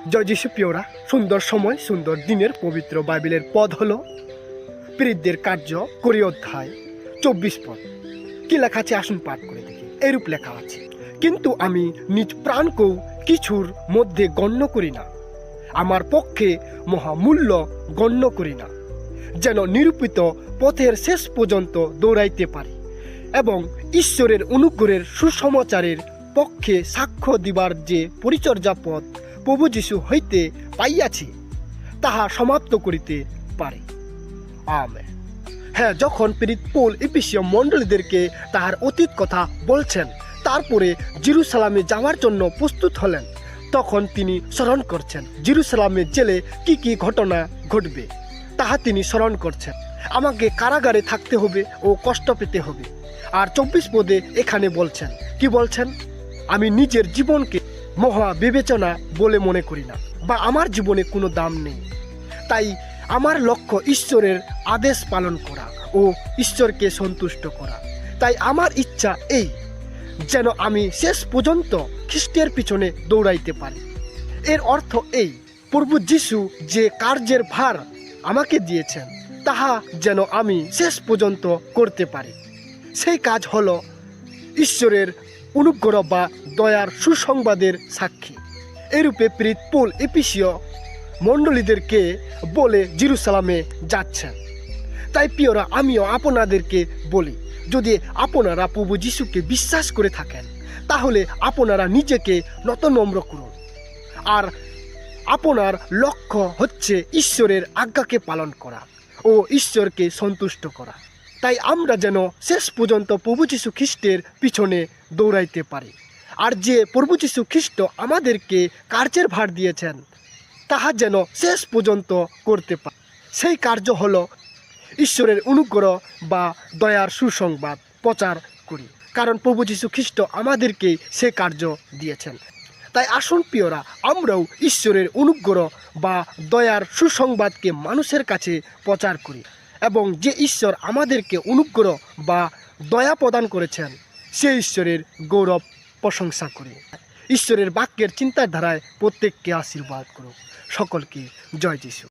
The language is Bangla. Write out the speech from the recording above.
জয় যিশু প্রিয়রা, সুন্দর সময় সুন্দর দিনের পবিত্র বাইবেলের পদ হলো প্রেরিতদের কার্য 20 অধ্যায় 24 পদ। কি লেখা আছে আসুন পাঠ করে দেখি। এরূপ লেখা আছে, কিন্তু আমি নিজ প্রাণকেও কিছুর মধ্যে গণ্য করি না, আমার পক্ষে মহামূল্য গণ্য করি না, যেন নিরূপিত পথের শেষ পর্যন্ত দৌড়াইতে পারি এবং ঈশ্বরের অনুগ্রহের সুসমাচারের পক্ষে সাক্ষ্য দিবার যে পরিচর্যা পথ প্রভু যীশু হইতে পাইয়াছি তাহা সমাপ্ত করিতে পারে। আমেন। হ্যাঁ, যখন প্রেরিত পৌল এফেসীয় মণ্ডলীদেরকে তাহার অতীত কথা বলছেন, তারপরে জেরুসালেমে যাওয়ার জন্য প্রস্তুত হলেন, তখন তিনি স্মরণ করছেন জেরুসালেমের জেলে কি কি ঘটনা ঘটবে তাহা তিনি স্মরণ করছেন। আমাকে কারাগারে থাকতে হবে ও কষ্ট পেতে হবে। আর 24 পদে এখানে বলছেন, কি বলছেন? আমি নিজের জীবনকে মহা বিবেচনা বলে মনে করি না, বা আমার জীবনে কোনো দাম নেই। তাই আমার লক্ষ্য ঈশ্বরের আদেশ পালন করা ও ঈশ্বরকে সন্তুষ্ট করা। তাই আমার ইচ্ছা এই, যেন আমি শেষ পর্যন্ত খ্রিস্টের পিছনে দৌড়াইতে পারি। এর অর্থ এই, প্রভু যীশু যে কার্যের ভার আমাকে দিয়েছেন তাহা যেন আমি শেষ পর্যন্ত করতে পারি। সেই কাজ হলো ঈশ্বরের অনুগ্রহ বা দয়ার সুসংবাদের সাক্ষী। এরূপে প্রেরিত পৌল এফেসীয় মণ্ডলীদেরকে বলে জেরুসালেমে যাচ্ছেন। তাই প্রিয়রা, আমিও আপনাদেরকে বলি, যদি আপনারা প্রভু যীশুকে বিশ্বাস করে থাকেন তাহলে আপনারা নিজেকে নতনম্র করুন। আর আপনার লক্ষ্য হচ্ছে ঈশ্বরের আজ্ঞাকে পালন করা ও ঈশ্বরকে সন্তুষ্ট করা। তাই আমরা যেন শেষ পর্যন্ত প্রভু যীশু খ্রিস্টের পিছনে দৌড়াইতে পারি। আর যে প্রভু যীশু খ্রিস্ট আমাদেরকে কার্যের ভার দিয়েছেন তাহা যেন শেষ পর্যন্ত করতে পারি। সেই কার্য হলো ঈশ্বরের অনুগ্রহ বা দয়ার সুসংবাদ প্রচার করি, কারণ প্রভু যীশু খ্রিস্ট আমাদেরকে সে কার্য দিয়েছেন। তাই আসুন প্রিয়রা, আমরাও ঈশ্বরের অনুগ্রহ বা দয়ার সুসংবাদকে মানুষের কাছে প্রচার করি এবং যে ঈশ্বর আমাদেরকে অনুগ্রহ বা দয়া প্রদান করেছেন সেই ঈশ্বরের গৌরব প্রশংসা করি। ঈশ্বরের বাক্যের চিন্তাধারায় প্রত্যেককে আশীর্বাদ করুক। সকলকে জয় যিশু।